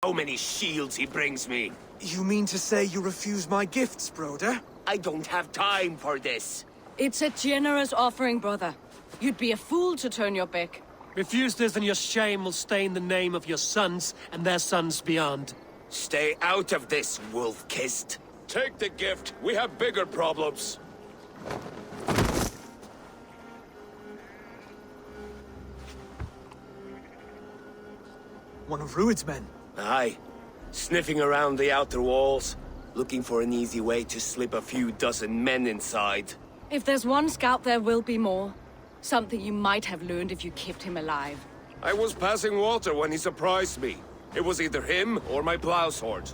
How many shields he brings me. You mean to say you refuse my gifts, brother? I don't have time for this. It's a generous offering, brother. You'd be a fool to turn your back. Refuse this and your shame will stain the name of your sons and their sons beyond. Stay out of this, wolf-kissed. Take the gift. We have bigger problems. One of Rued's men. Aye. Sniffing around the outer walls, looking for an easy way to slip a few dozen men inside. If there's one scout, there will be more. Something you might have learned if you kept him alive. I was passing water when he surprised me. It was either him or my plow sword.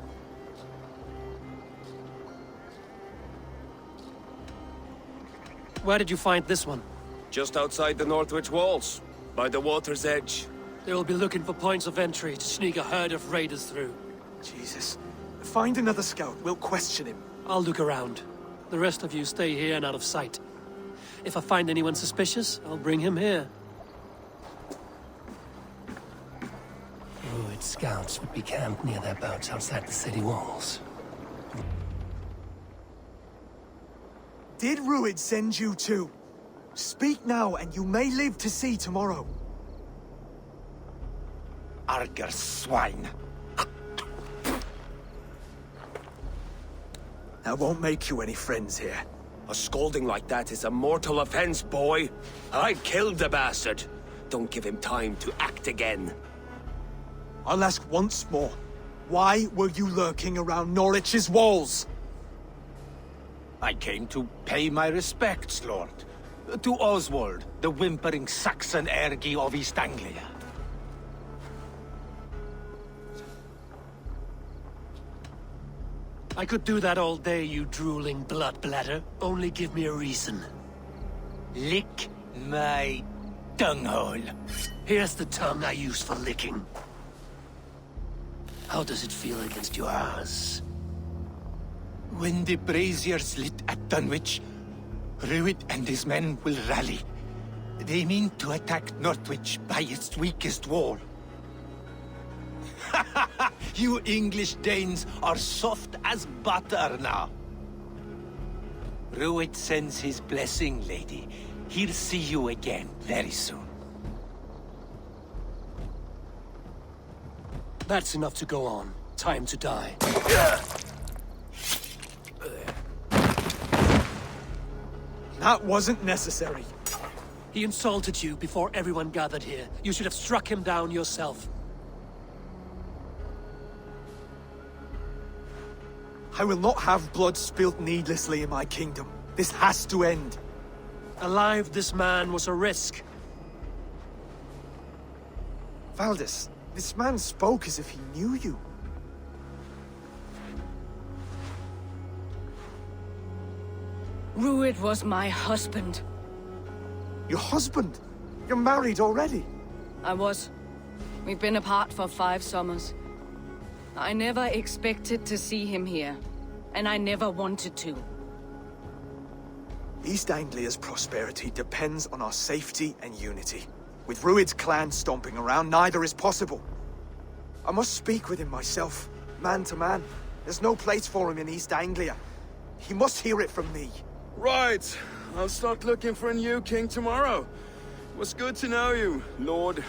Where did you find this one? Just outside the Northwich walls, by the water's edge. They will be looking for points of entry to sneak a herd of raiders through. Jesus. Find another scout. We'll question him. I'll look around. The rest of you stay here and out of sight. If I find anyone suspicious, I'll bring him here. Rued scouts would be camped near their boats outside the city walls. Did Rued send you too? Speak now, and you may live to see tomorrow. Arger swine. That won't make you any friends here. A scolding like that is a mortal offense, boy. I killed the bastard. Don't give him time to act again. I'll ask once more. Why were you lurking around Norwich's walls? I came to pay my respects, Lord. To Oswald, the whimpering Saxon ergi of East Anglia. I could do that all day, you drooling blood bladder. Only give me a reason. Lick my dunghole. Here's the tongue I use for licking. How does it feel against yours? When the braziers lit at Dunwich, Rued and his men will rally. They mean to attack Northwich by its weakest wall. You English Danes are soft as butter now. Rued sends his blessing, lady. He'll see you again very soon. That's enough to go on. Time to die. That wasn't necessary. He insulted you before everyone gathered here. You should have struck him down yourself. I will not have blood spilt needlessly in my kingdom. This has to end. Alive, this man was a risk. Valdis, this man spoke as if he knew you. Rued was my husband. Your husband? You're married already? I was. We've been apart for 5 summers. I never expected to see him here, and I never wanted to. East Anglia's prosperity depends on our safety and unity. With Rued's clan stomping around, neither is possible. I must speak with him myself, man to man. There's no place for him in East Anglia. He must hear it from me. Right. I'll start looking for a new king tomorrow. It was good to know you, Lord.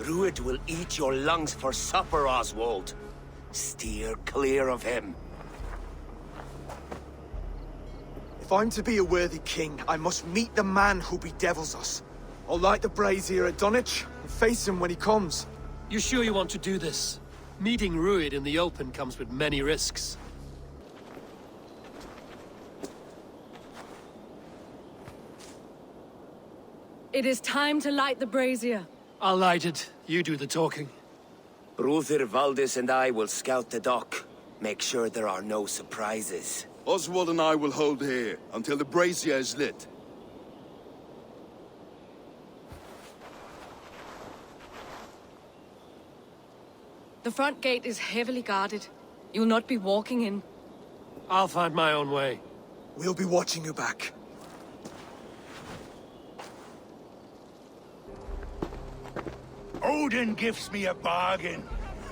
Rued will eat your lungs for supper, Oswald. Steer clear of him. If I'm to be a worthy king, I must meet the man who bedevils us. I'll light the brazier at Dunwich and face him when he comes. You sure you want to do this? Meeting Rued in the open comes with many risks. It is time to light the brazier. I'll light it. You do the talking. Brother Valdis and I will scout the dock. Make sure there are no surprises. Oswald and I will hold here until the brazier is lit. The front gate is heavily guarded. You'll not be walking in. I'll find my own way. We'll be watching you back. Hold Odin gives me a bargain.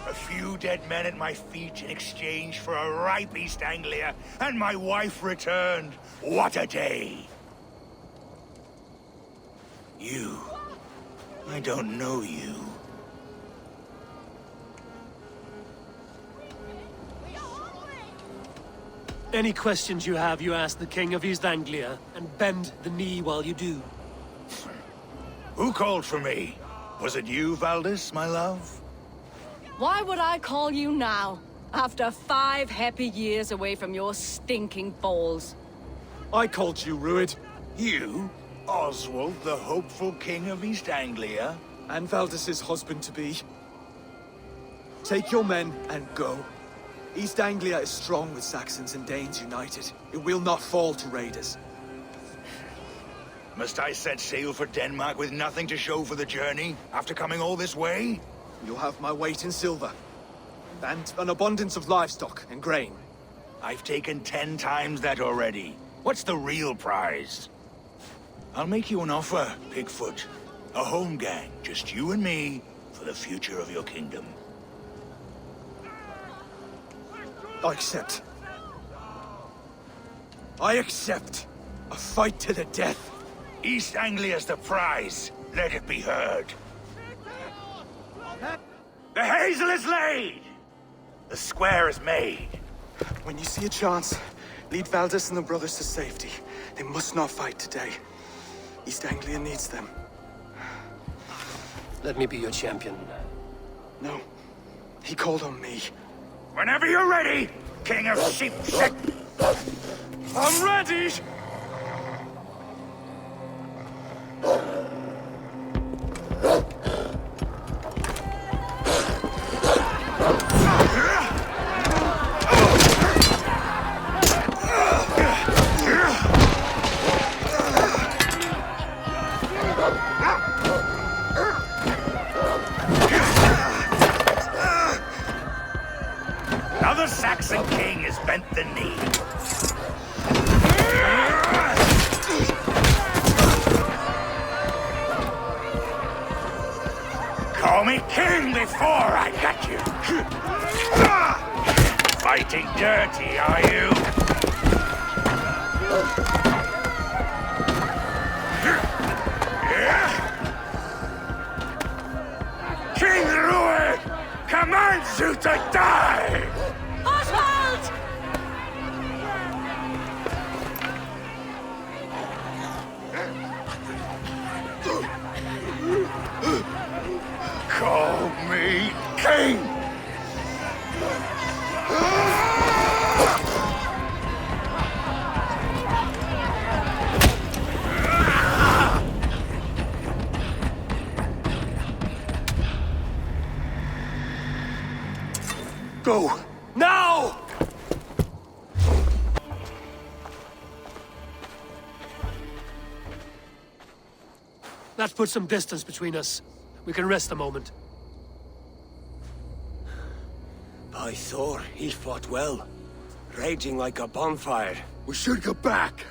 A few dead men at my feet in exchange for a ripe East Anglia, and my wife returned. What a day! You. I don't know you. Any questions you have, you ask the King of East Anglia, and bend the knee while you do. Who called for me? Was it you, Valdis, my love? Why would I call you now, after 5 happy years away from your stinking balls? I called you, Rued. You? Oswald, the hopeful King of East Anglia? And Valdis's husband-to-be. Take your men and go. East Anglia is strong with Saxons and Danes united. It will not fall to raiders. Must I set sail for Denmark with nothing to show for the journey, after coming all this way? You'll have my weight in silver. And an abundance of livestock and grain. I've taken 10 times that already. What's the real prize? I'll make you an offer, Pigfoot. A home gang, just you and me, for the future of your kingdom. I accept. I accept. A fight to the death. East Anglia's the prize. Let it be heard. The hazel is laid! The square is made. When you see a chance, lead Valdis and the brothers to safety. They must not fight today. East Anglia needs them. Let me be your champion. No. He called on me. Whenever you're ready, King of Sheep. I'm ready! Now the Saxon king has bent the knee. Call me king before I got you. Fighting dirty, are you? King Rued commands you to die! Oswald! Call me king! Go! Now! That puts some distance between us. We can rest a moment. By Thor, he fought well. Raging like a bonfire. We should go back.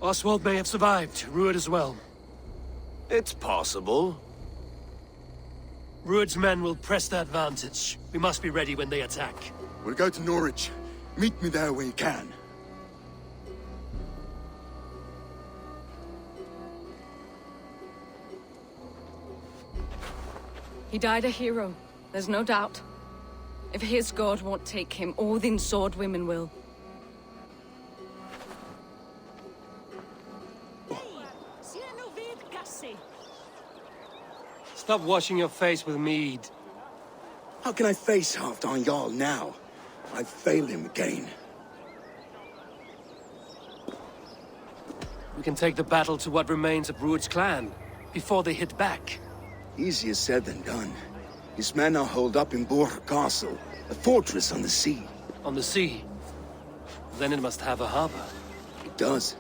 Oswald may have survived, Rued as well. It's possible. Rued's men will press the advantage. We must be ready when they attack. We'll go to Norwich. Meet me there when you can. He died a hero, there's no doubt. If his god won't take him, Odin's sword women will. Stop washing your face with mead. How can I face Halfdan Jarl now? I've failed him again. We can take the battle to what remains of Rued's clan, before they hit back. Easier said than done. His men are holed up in Borg Castle, a fortress on the sea. On the sea. Then it must have a harbor. It does.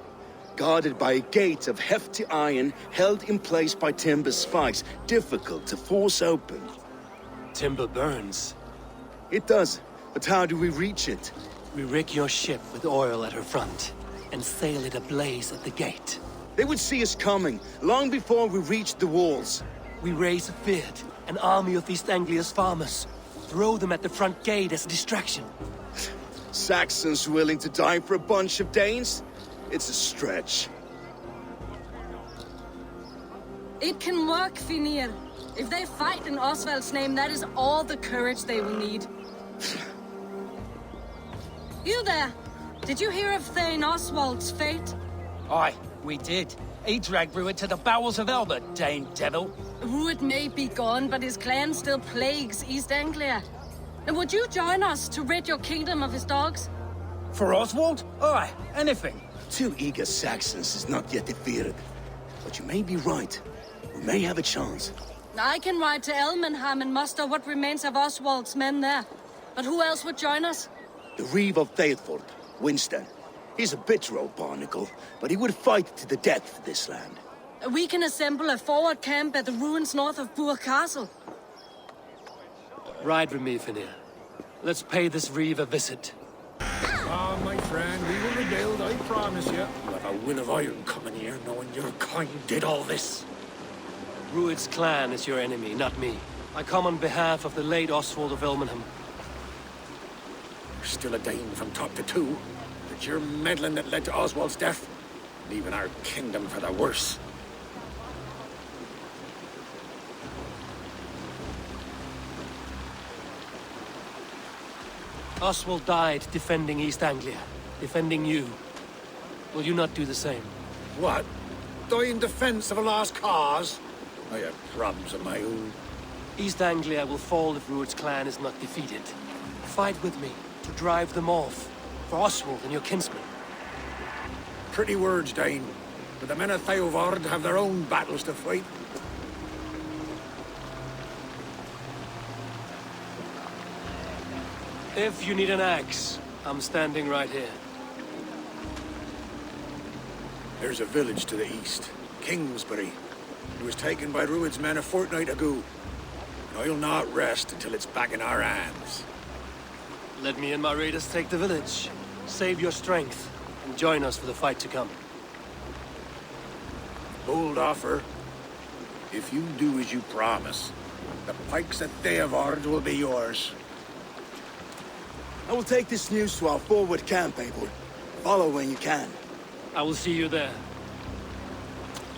guarded by a gate of hefty iron held in place by timber spikes, difficult to force open. Timber burns. It does, but how do we reach it? We rig your ship with oil at her front, and sail it ablaze at the gate. They would see us coming, long before we reached the walls. We raise a Fyrd, an army of East Anglia's farmers. Throw them at the front gate as a distraction. Saxons willing to die for a bunch of Danes? It's a stretch. It can work, Finir. If they fight in Oswald's name, that is all the courage they will need. You there! Did you hear of Thane Oswald's fate? Aye, we did. He dragged Rued to the bowels of hell, the Dane devil. Rued may be gone, but his clan still plagues East Anglia. And would you join us to rid your kingdom of his dogs? For Oswald? Aye, anything. 2 eager Saxons is not yet defeated. But you may be right. We may have a chance. I can ride to Elmenham and muster what remains of Oswald's men there. But who else would join us? The Reeve of Thetford, Winston. He's a bitter old barnacle, but he would fight to the death for this land. We can assemble a forward camp at the ruins north of Bure Castle. Ride with me, Finir. Let's pay this Reeve a visit. Ah, my friend, we will rebuild, I promise you. You have a will of iron coming here, knowing your kind did all this. Rued's clan is your enemy, not me. I come on behalf of the late Oswald of Elmenham. You're still a Dane from top to two. It's your meddling that led to Oswald's death, leaving our kingdom for the worse. Oswald died defending East Anglia, defending you. Will you not do the same? What? Die in defense of a lost cause? I have problems of my own. East Anglia will fall if Rued's clan is not defeated. Fight with me to drive them off, for Oswald and your kinsmen. Pretty words, Dane. But the men of Theovard have their own battles to fight. If you need an axe, I'm standing right here. There's a village to the east, Kingsbury. It was taken by Rued's men a fortnight ago. And I'll not rest until it's back in our hands. Let me and my raiders take the village. Save your strength, and join us for the fight to come. Bold offer. If you do as you promise, the pikes at Theovard will be yours. I will take this news to our forward camp, Abel. Follow when you can. I will see you there.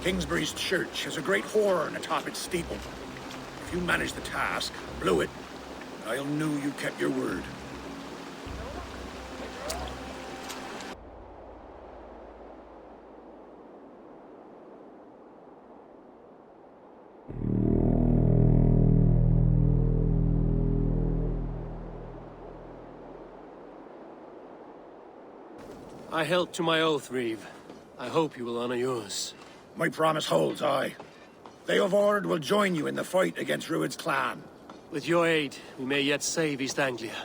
Kingsbury's church has a great horn atop its steeple. If you manage the task, blew it, I'll know you kept your word. I held to my oath, Reeve. I hope you will honor yours. My promise holds, aye. Theovard will join you in the fight against Rued's clan. With your aid, we may yet save East Anglia.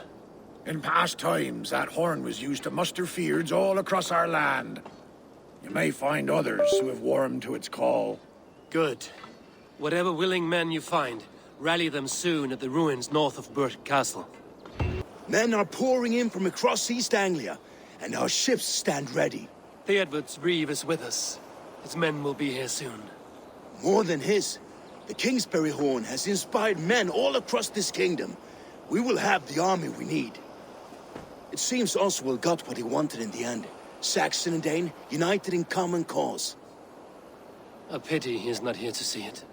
In past times, that horn was used to muster fyrds all across our land. You may find others who have warmed to its call. Good. Whatever willing men you find, rally them soon at the ruins north of Bure Castle. Men are pouring in from across East Anglia, and our ships stand ready. Theodward's Reeve is with us. His men will be here soon. More than his. The Kingsbury horn has inspired men all across this kingdom. We will have the army we need. It seems Oswald got what he wanted in the end. Saxon and Dane, united in common cause. A pity he is not here to see it.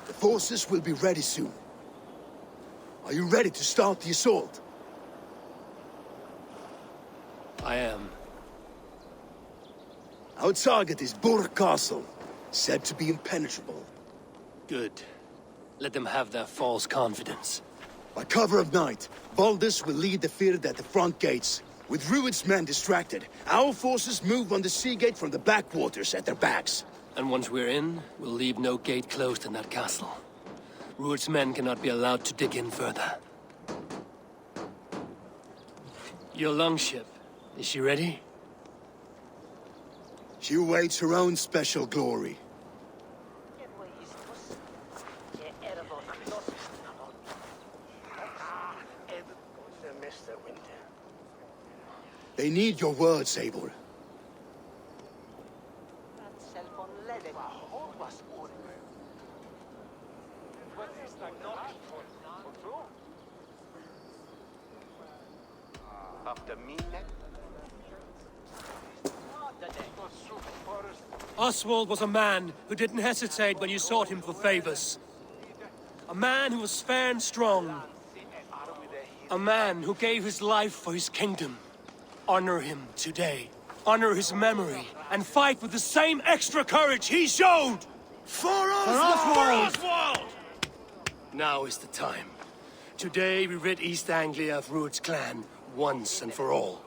The forces will be ready soon. Are you ready to start the assault? I am. Our target is Bure Castle, said to be impenetrable. Good. Let them have their false confidence. By cover of night, Baldus will lead the Fyrd at the front gates. With Rued's men distracted, our forces move on the sea gate from the backwaters at their backs. And once we're in, we'll leave no gate closed in that castle. Rued's men cannot be allowed to dig in further. Your longship. Is she ready? She awaits her own special glory. They need your words, Eivor. Oswald was a man who didn't hesitate when you sought him for favors. A man who was fair and strong. A man who gave his life for his kingdom. Honor him today. Honor his memory. And fight with the same extra courage he showed! For Oswald! For Oswald! Now is the time. Today we rid East Anglia of Rued's clan once and for all.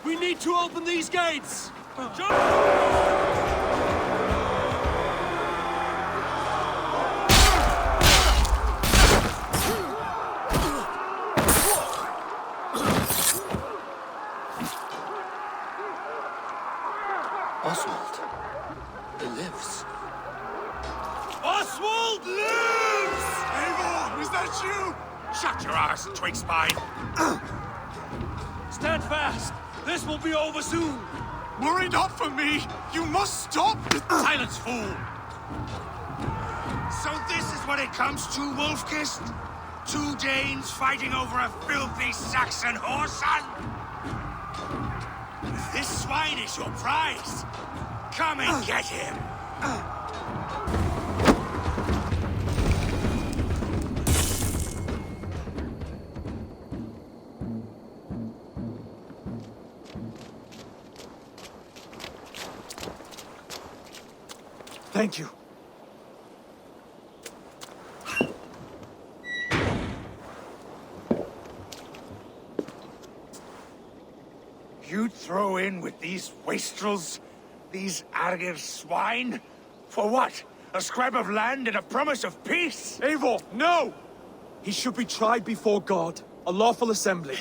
We need to open these gates! Oswald. He lives. Oswald lives! Eivor, is that you? Shut your ass, twig spine! Stand fast! This will be over soon! Worry not for me! You must stop! Silence, fool! So this is what it comes to, Wolfkist? 2 Danes fighting over a filthy Saxon whoreson? This swine is your prize! Come and get him! Thank you. You throw in with these wastrels? These Argir swine? For what? A scrap of land and a promise of peace? Eivor, no! He should be tried before God, a lawful assembly.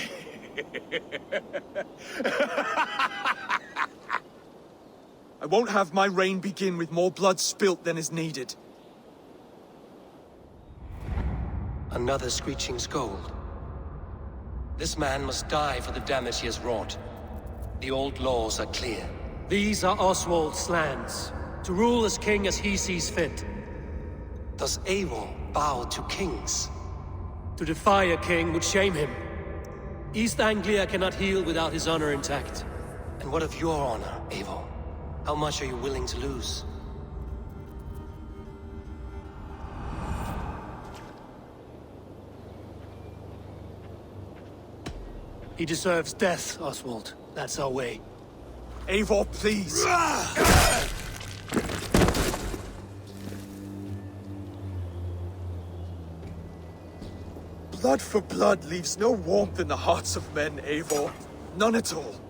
I won't have my reign begin with more blood spilt than is needed. Another screeching scold. This man must die for the damage he has wrought. The old laws are clear. These are Oswald's lands, to rule as king as he sees fit. Does Eivor bow to kings? To defy a king would shame him. East Anglia cannot heal without his honor intact. And what of your honor, Eivor? How much are you willing to lose? He deserves death, Oswald. That's our way. Eivor, please! Blood for blood leaves no warmth in the hearts of men, Eivor. None at all.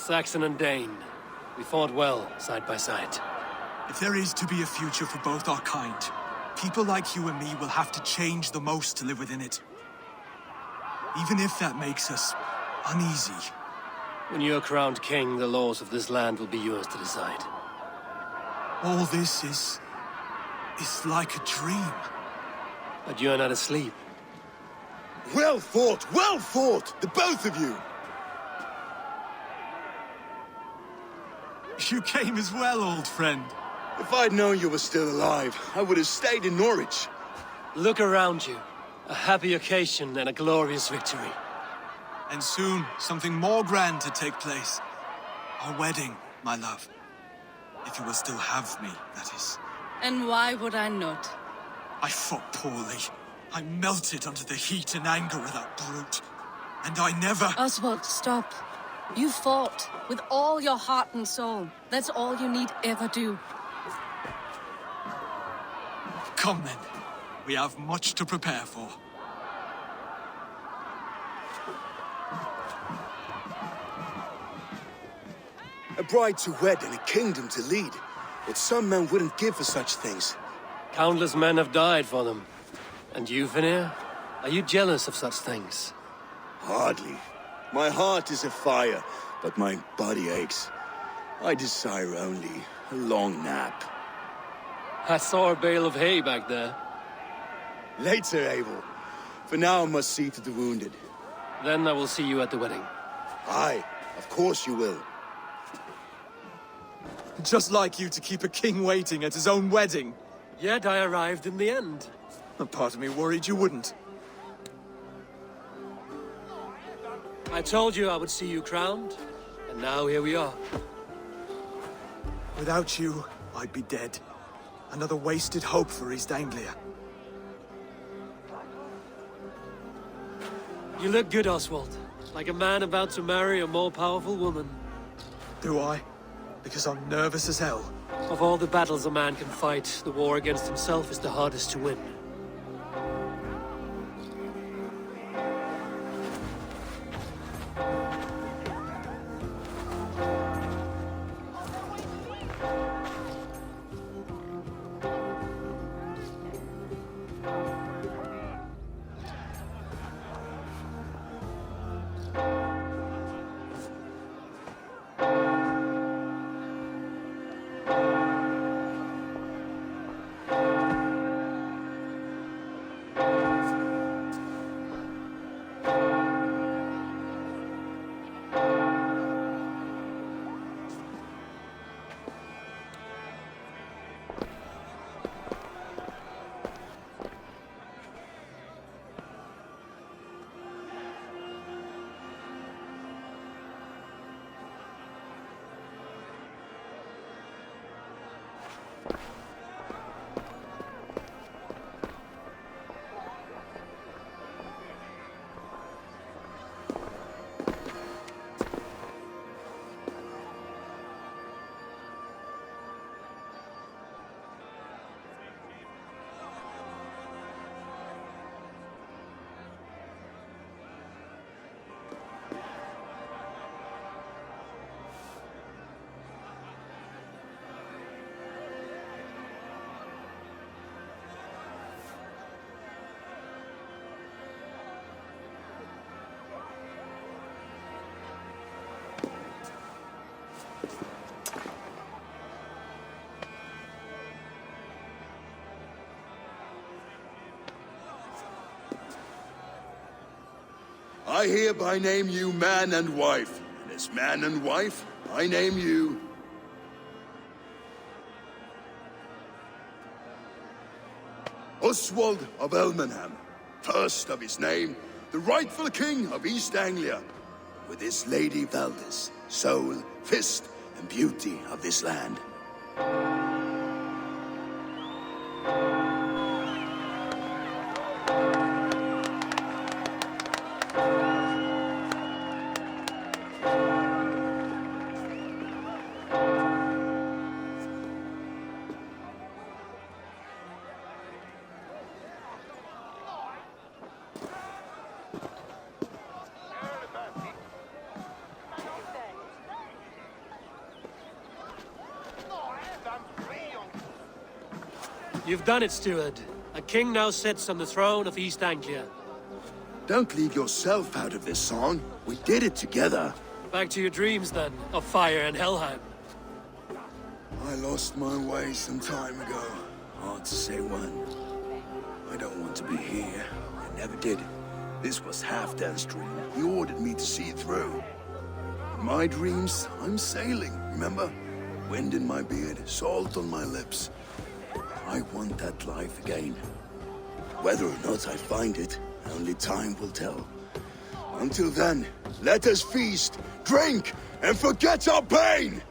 Saxon and Dane. We fought well, side by side. If there is to be a future for both our kind, people like you and me will have to change the most to live within it. Even if that makes us uneasy. When you're crowned king, the laws of this land will be yours to decide. All this is like a dream. But you're not asleep. Well fought, the both of you! You came as well, old friend. If I'd known you were still alive, I would have stayed in Norwich. Look around you. A happy occasion and a glorious victory. And soon, something more grand to take place. Our wedding, my love. If you will still have me, that is. And why would I not? I fought poorly. I melted under the heat and anger of that brute. And I never... Oswald, stop. You fought with all your heart and soul. That's all you need ever do. Come then. We have much to prepare for. A bride to wed and a kingdom to lead. What some men wouldn't give for such things. Countless men have died for them. And you, Vanir? Are you jealous of such things? Hardly. My heart is afire, but my body aches. I desire only a long nap. I saw a bale of hay back there. Later, Abel. For now, I must see to the wounded. Then I will see you at the wedding. Aye, of course you will. Just like you to keep a king waiting at his own wedding. Yet I arrived in the end. A part of me worried you wouldn't. I told you I would see you crowned, and now here we are. Without you, I'd be dead. Another wasted hope for East Anglia. You look good, Oswald. Like a man about to marry a more powerful woman. Do I? Because I'm nervous as hell. Of all the battles a man can fight, the war against himself is the hardest to win. I hereby name you man and wife, and as man and wife, I name you... Oswald of Elmenham, first of his name, the rightful king of East Anglia, with his lady Valdis, soul, fist, and beauty of this land. You've done it, steward. A king now sits on the throne of East Anglia. Don't leave yourself out of this song. We did it together. Back to your dreams, then, of fire and Helheim. I lost my way some time ago. Hard to say when. I don't want to be here. I never did. This was Halfdan's dream. He ordered me to see it through. In my dreams, I'm sailing, remember? Wind in my beard, salt on my lips. I want that life again. Whether or not I find it, only time will tell. Until then, let us feast, drink, and forget our pain!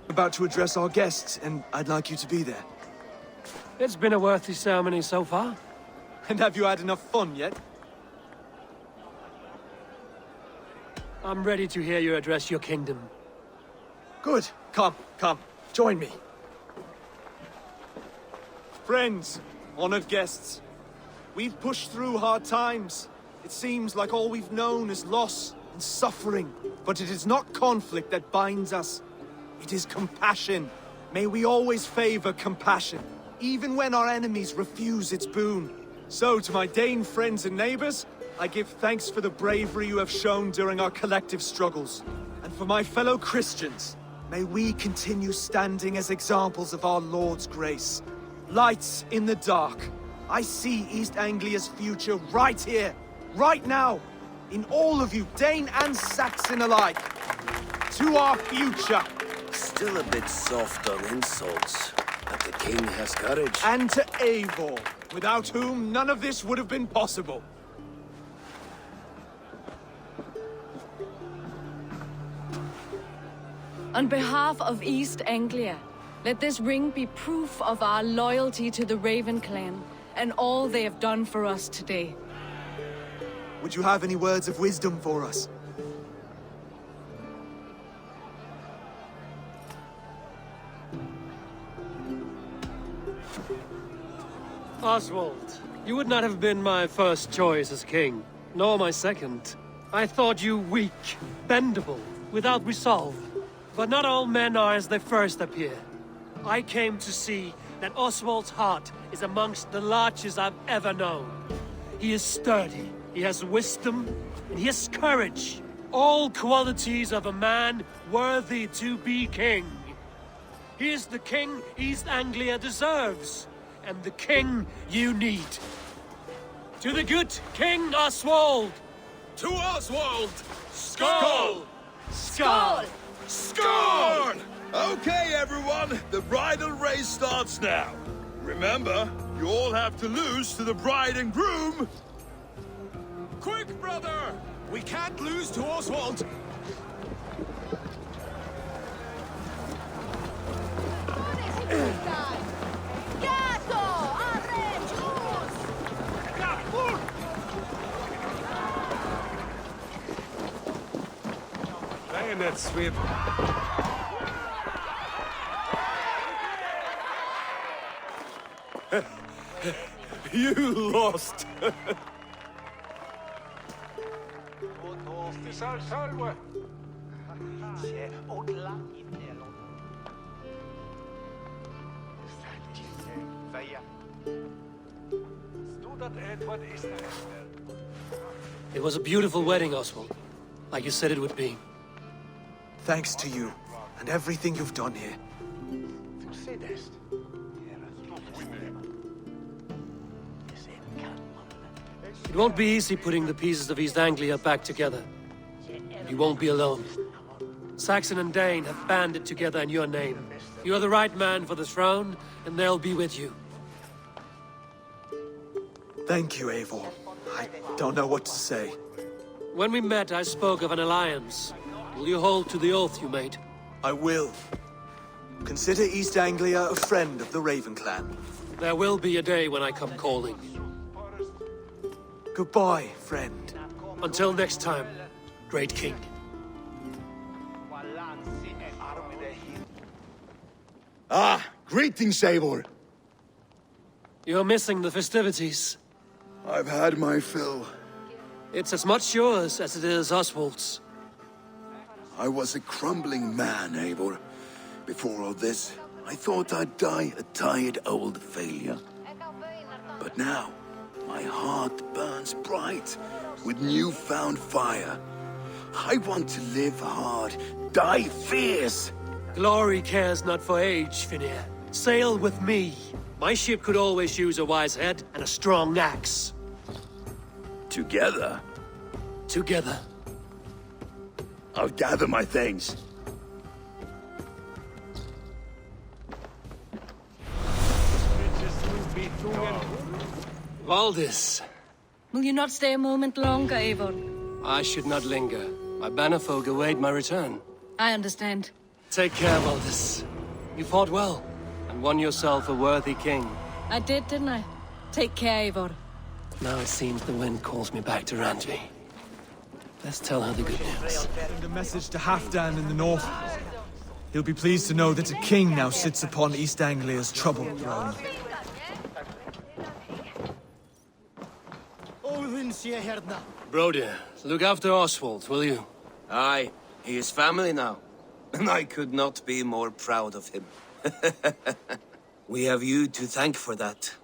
About to address our guests, and I'd like you to be there. It's been a worthy ceremony so far. And have you had enough fun yet? I'm ready to hear you address your kingdom. Good. Come, join me. Friends, honored guests, we've pushed through hard times. It seems like all we've known is loss and suffering. But it is not conflict that binds us. It is compassion. May we always favor compassion, even when our enemies refuse its boon. So, to my Dane friends and neighbors, I give thanks for the bravery you have shown during our collective struggles. And for my fellow Christians, may we continue standing as examples of our Lord's grace. Lights in the dark. I see East Anglia's future right here, right now, in all of you, Dane and Saxon alike. To our future. Still a bit soft on insults, but the king has courage. And to Eivor, without whom none of this would have been possible. On behalf of East Anglia, let this ring be proof of our loyalty to the Raven clan and all they have done for us today. Would you have any words of wisdom for us? Oswald, you would not have been my first choice as king, nor my second. I thought you weak, bendable, without resolve. But not all men are as they first appear. I came to see that Oswald's heart is amongst the largest I've ever known. He is sturdy, he has wisdom, and he has courage. All qualities of a man worthy to be king. He is the king East Anglia deserves, and the king you need. To the good King Oswald! To Oswald! Skull! Skull! Score! Okay, everyone, the bridal race starts now. Remember, you all have to lose to the bride and groom. Quick, brother! We can't lose to Oswald. Bayonet sweep. You lost. It was a beautiful wedding, Oswald. Like you said it would be. Thanks to you, and everything you've done here. It won't be easy putting the pieces of East Anglia back together. You won't be alone. Saxon and Dane have banded together in your name. You're the right man for the throne, and they'll be with you. Thank you, Eivor. I don't know what to say. When we met, I spoke of an alliance. Will you hold to the oath you made? I will. Consider East Anglia a friend of the Raven clan. There will be a day when I come calling. Goodbye, friend. Until next time, great king. Ah, greetings, Eivor. You're missing the festivities. I've had my fill. It's as much yours as it is Oswald's. I was a crumbling man, Eivor. Before all this, I thought I'd die a tired old failure. But now, my heart burns bright with newfound fire. I want to live hard, die fierce. Glory cares not for age, Finir. Sail with me. My ship could always use a wise head and a strong axe. Together, Together. I'll gather my things. Valdis, Will you not stay a moment longer, Eivor? I should not linger. My banner folk await my return. I understand. Take care, Valdis. You fought well, and won yourself a worthy king. I did, didn't I? Take care, Eivor. Now it seems the wind calls me back to Randvi. Let's tell her the good news. Send a message to Halfdan in the north. He'll be pleased to know that a king now sits upon East Anglia's troubled throne. Brody, look after Oswald, will you? Aye, he is family now. And I could not be more proud of him. We have you to thank for that.